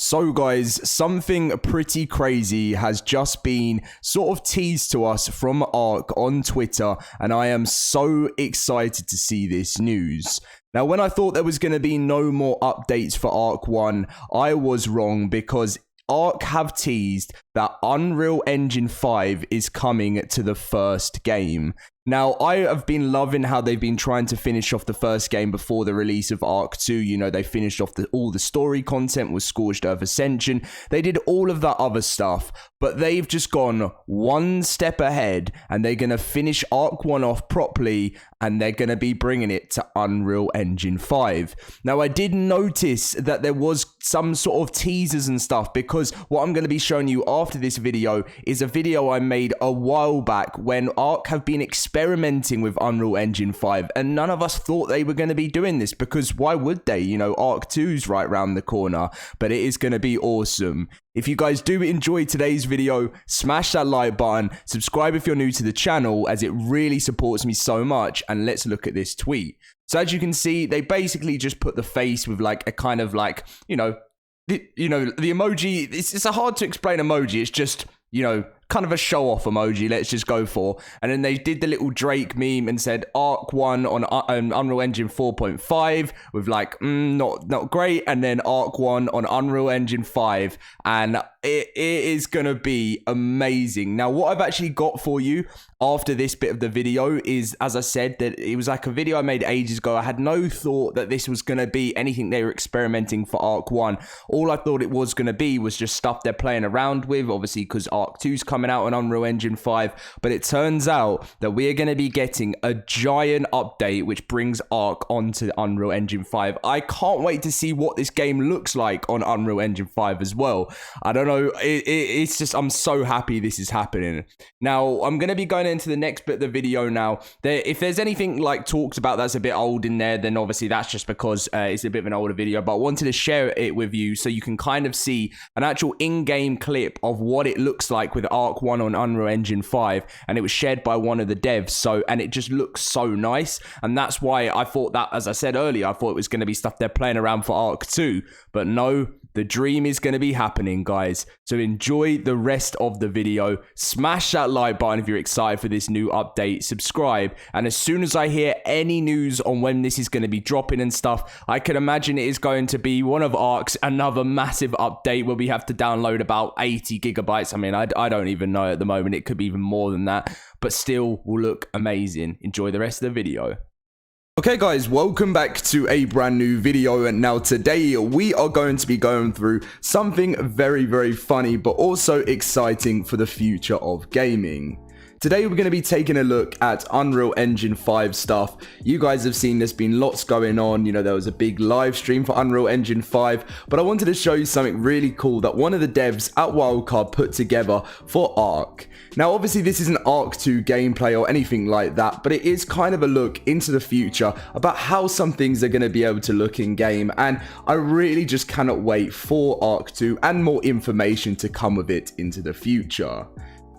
So guys, something pretty crazy has just been sort of teased to us from ARK on Twitter, and I am so excited to see this news. Now, when I thought there was going to be no more updates for ARK 1, I was wrong, because ARK have teased that Unreal Engine 5 is coming to the first game. Now, I have been loving how they've been trying to finish off the first game before the release of ARK 2. You know, they finished off all the story content with Scorched Earth Ascension. They did all of that other stuff, but they've just gone one step ahead, and they're going to finish ARK 1 off properly, and they're going to be bringing it to Unreal Engine 5. Now, I did notice that there was some sort of teasers and stuff, because what I'm going to be showing you after this video is a video I made a while back when ARK have been experimenting with Unreal Engine 5, and none of us thought they were going to be doing this, because why would they? You know, ARK 2's right around the corner, but it is going to be awesome. If you guys do enjoy today's video, smash that like button, subscribe if you're new to the channel, as it really supports me so much, and let's look at this tweet. So as you can see, they basically just put the face with like a kind of like, the emoji. It's a hard to explain emoji. It's just, kind of a show-off emoji, let's just go for. And then they did the little Drake meme and said ARK 1 on Unreal Engine 4.5 with like, not great. And then ARK 1 on Unreal Engine 5. And it is going to be amazing. Now, what I've actually got for you after this bit of the video is, as I said, that it was like a video I made ages ago. I had no thought that this was going to be anything they were experimenting for ARK 1. All I thought it was going to be was just stuff they're playing around with, obviously, because ARK 2's coming out on Unreal Engine 5. But it turns out that we are going to be getting a giant update which brings ARK onto Unreal Engine 5. I can't wait to see what this game looks like on Unreal Engine 5 as well. I don't know. It's just, I'm so happy this is happening. Now, I'm going to be going into the next bit of the video now. If there's anything like talked about that's a bit old in there, then obviously that's just because it's a bit of an older video. But I wanted to share it with you so you can kind of see an actual in-game clip of what it looks like with ARK 1 on Unreal Engine 5. And it was shared by one of the devs. And it just looks so nice. And that's why I thought that, as I said earlier, I thought it was going to be stuff they're playing around for ARK 2. But no, the dream is going to be happening, guys. So enjoy the rest of the video. Smash that like button if you're excited for this new update. Subscribe. And as soon as I hear any news on when this is going to be dropping and stuff, I can imagine it is going to be one of ARK's another massive update where we have to download about 80 gigabytes. I mean, I don't even know at the moment. It could be even more than that. But still will look amazing. Enjoy the rest of the video. Okay guys, welcome back to a brand new video, and now today we are going to be going through something very, very funny but also exciting for the future of gaming. Today we're going to be taking a look at Unreal Engine 5 stuff. You guys have seen there's been lots going on. There was a big live stream for Unreal Engine 5, but I wanted to show you something really cool that one of the devs at Wildcard put together for ARK. Now obviously this isn't ARK 2 gameplay or anything like that, but it is kind of a look into the future about how some things are going to be able to look in game, and I really just cannot wait for ARK 2 and more information to come with it into the future.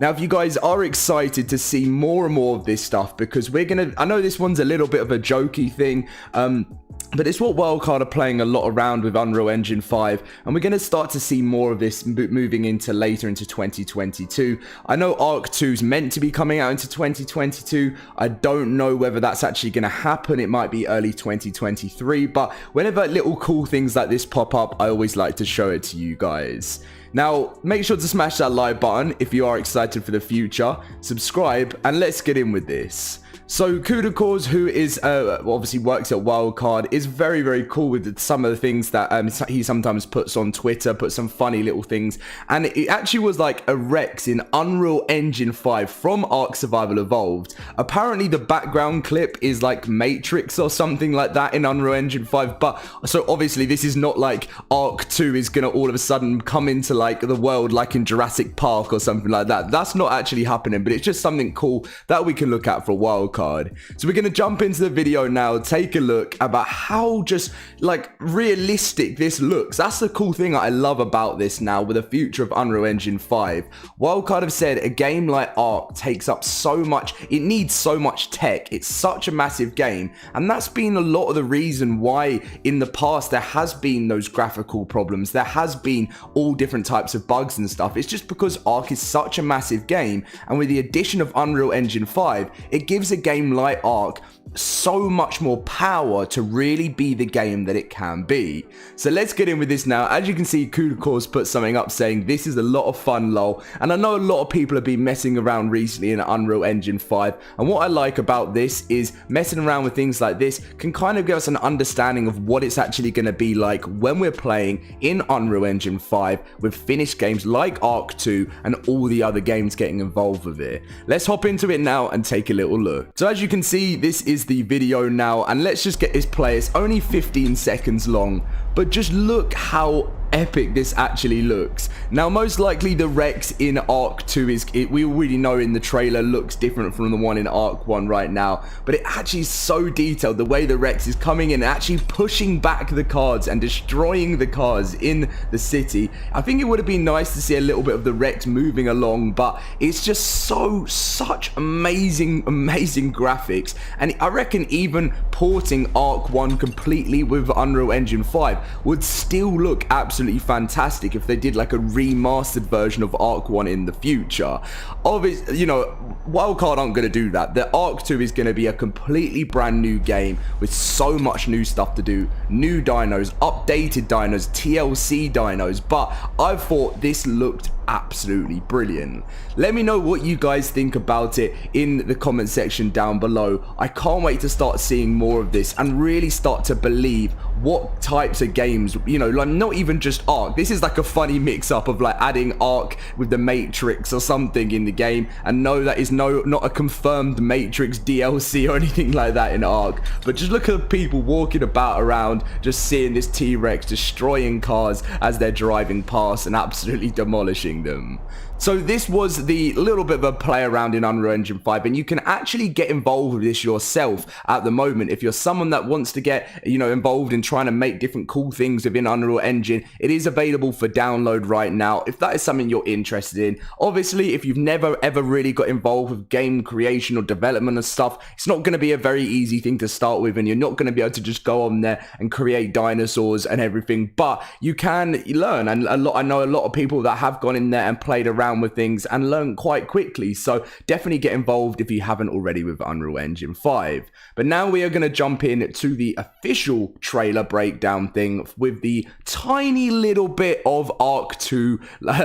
Now, if you guys are excited to see more and more of this stuff, because I know this one's a little bit of a jokey thing, but it's what Wildcard are playing a lot around with Unreal Engine 5, and we're going to start to see more of this moving into later into 2022. I know ARK 2's meant to be coming out into 2022. I don't know whether that's actually going to happen. It might be early 2023, but whenever little cool things like this pop up, I always like to show it to you guys. Now, make sure to smash that like button if you are excited for the future, subscribe, and let's get in with this. So Kudakors, who is obviously works at Wildcard, is very, very cool with some of the things that he sometimes puts on Twitter, puts some funny little things. And it actually was like a Rex in Unreal Engine 5 from ARK Survival Evolved. Apparently the background clip is like Matrix or something like that in Unreal Engine 5. But so obviously this is not like ARK 2 is going to all of a sudden come into like the world like in Jurassic Park or something like that. That's not actually happening, but it's just something cool that we can look at for Wildcard. card. So we're going to jump into the video now, take a look about how just like realistic this looks. That's the cool thing I love about this now with the future of Unreal Engine 5. Wildcard have said a game like ARK takes up so much, it needs so much tech, it's such a massive game, and that's been a lot of the reason why in the past there has been those graphical problems, there has been all different types of bugs and stuff. It's just because ARK is such a massive game, and with the addition of Unreal Engine 5, it gives a game like ARK so much more power to really be the game that it can be. So let's get in with this now. As you can see, Kudakor's put something up saying this is a lot of fun, lol, and I know a lot of people have been messing around recently in Unreal Engine 5, and what I like about this is messing around with things like this can kind of give us an understanding of what it's actually going to be like when we're playing in Unreal Engine 5 with finished games like ARK 2 and all the other games getting involved with it. Let's hop into it now and take a little look. So as you can see, this is the video now, and let's just get this play. It's only 15 seconds long, but just look how epic this actually looks. Now most likely the Rex in ARK 2 we already know in the trailer looks different from the one in ARK 1 right now, but it actually is so detailed, the way the Rex is coming in and actually pushing back the cars and destroying the cars in the city. I think it would have been nice to see a little bit of the Rex moving along, but it's just such amazing graphics, and I reckon even porting ARK 1 completely with Unreal Engine 5 would still look absolutely fantastic if they did like a remastered version of ARK 1 in the future. Obviously, you know, Wildcard aren't going to do that. The ARK 2 is going to be a completely brand new game with so much new stuff to do, new dinos, updated dinos, TLC dinos, but I thought this looked absolutely brilliant. Let me know what you guys think about it in the comment section down below. I can't wait to start seeing more of this and really start to believe what types of games, you know, like not even just ARK. This is like a funny mix up of like adding ARK with the Matrix or something in the game, and no, that is not a confirmed Matrix DLC or anything like that in ARK, but just look at the people walking about around, just seeing this T-Rex destroying cars as they're driving past and absolutely demolishing them. So this was the little bit of a play around in Unreal Engine 5, and you can actually get involved with this yourself at the moment. If you're someone that wants to get, you know, involved in trying to make different cool things within Unreal Engine, it is available for download right now if that is something you're interested in. Obviously, if you've never ever really got involved with game creation or development and stuff, it's not going to be a very easy thing to start with, and you're not going to be able to just go on there and create dinosaurs and everything, but you can learn, and I know a lot of people that have gone in there and played around with things and learn quite quickly, so definitely get involved if you haven't already with Unreal Engine 5. But now we are going to jump in to the official trailer breakdown thing with the tiny little bit of ARK 2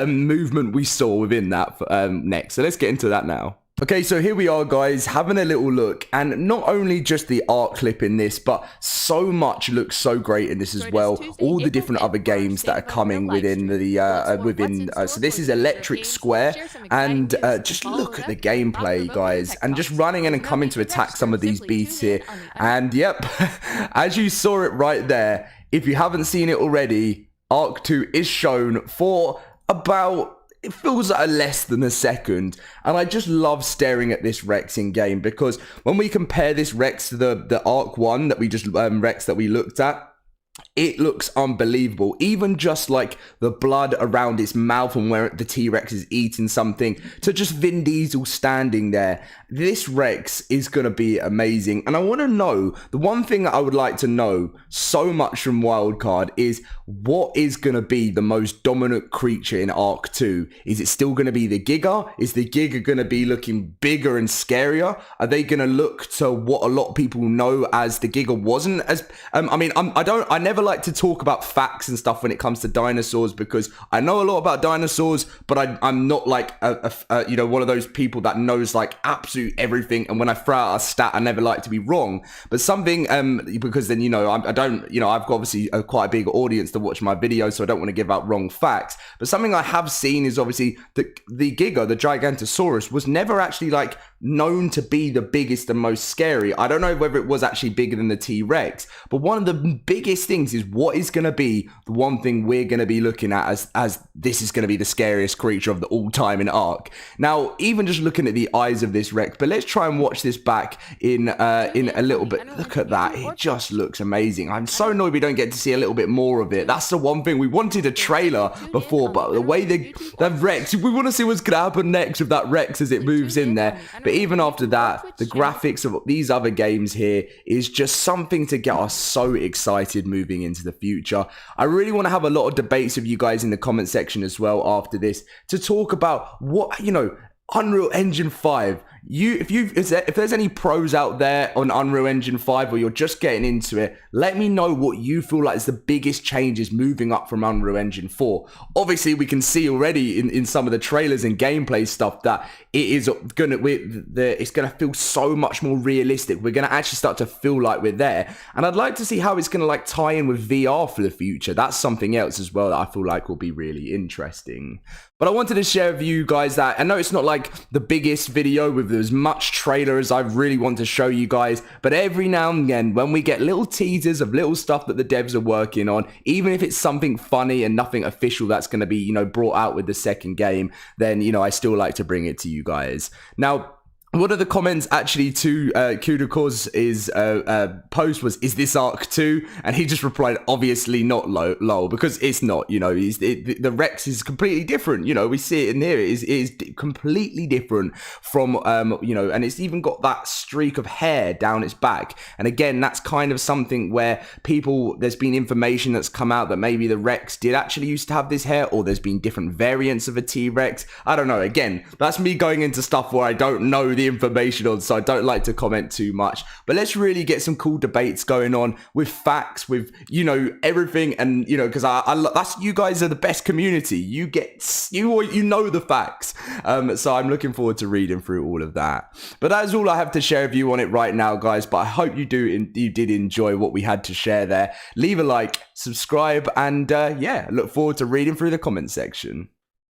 movement we saw within that next. So let's get into that now. Okay, so here we are, guys, having a little look, and not only just the art clip in this, but so much looks so great in this as well. All the different other games that are coming within the so this is Electric Square, and just look at the gameplay, guys, and just running in and coming to attack some of these beasts here. And yep, as you saw it right there, if you haven't seen it already, ARK 2 is shown for about, it feels like less than a second, and I just love staring at this Rex in game, because when we compare this Rex to the ARK 1 that we just Rex that we looked at, it looks unbelievable. Even just like the blood around its mouth and where the T-Rex is eating something, to just Vin Diesel standing there. This Rex is going to be amazing. And I want to know, the one thing that I would like to know so much from Wildcard is, what is going to be the most dominant creature in ARK 2? Is it still going to be the Giga? Is the Giga going to be looking bigger and scarier? Are they going to look to what a lot of people know as the Giga wasn't as... I never like to talk about facts and stuff when it comes to dinosaurs, because I know a lot about dinosaurs, but I'm not like you know, one of those people that knows like absolute everything, and when I throw out a stat, I never like to be wrong. But something because then, you know, I don't, you know, I've got obviously quite a big audience to watch my videos, so I don't want to give out wrong facts. But something I have seen is obviously the Giga, the Gigantosaurus, was never actually like known to be the biggest and most scary. I don't know whether it was actually bigger than the T-Rex, but one of the biggest things is what is going to be the one thing we're going to be looking at as this is going to be the scariest creature of the all time in ARK. Now, even just looking at the eyes of this Rex, but let's try and watch this back in a little bit. Look at that. It just looks amazing. I'm so annoyed we don't get to see a little bit more of it. That's the one thing. We wanted a trailer before, but the way the Rex, we want to see what's going to happen next with that Rex as it moves in there. But even after that, the graphics of these other games here is just something to get us so excited moving into the future. I really want to have a lot of debates with you guys in the comment section as well after this to talk about what, Unreal Engine 5. If there's any pros out there on Unreal Engine 5 or you're just getting into it, let me know what you feel like is the biggest changes moving up from Unreal Engine 4. Obviously, we can see already in some of the trailers and gameplay stuff that it's gonna feel so much more realistic. We're gonna actually start to feel like we're there, and I'd like to see how it's gonna like tie in with VR for the future. That's something else as well that I feel like will be really interesting. But I wanted to share with you guys that I know it's not like the biggest video with as much trailer as I really want to show you guys, but every now and again when we get little teasers of little stuff that the devs are working on, even if it's something funny and nothing official that's going to be brought out with the second game, then I still like to bring it to you guys. Now, one of the comments actually to Kudakor's post was, "Is this ARK 2?" And he just replied, "Obviously not, lol," because it's not. The Rex is completely different. We see it in here. It is completely different from and it's even got that streak of hair down its back. And again, that's kind of something where there's been information that's come out that maybe the Rex did actually used to have this hair, or there's been different variants of a T-Rex. I don't know. Again, that's me going into stuff where I don't know the information on, so I don't like to comment too much. But let's really get some cool debates going on with facts, with everything, and because that's, you guys are the best community. You know the facts. So I'm looking forward to reading through all of that. But that is all I have to share with you on it right now, guys. But I hope you did enjoy what we had to share there. Leave a like, subscribe, and look forward to reading through the comment section.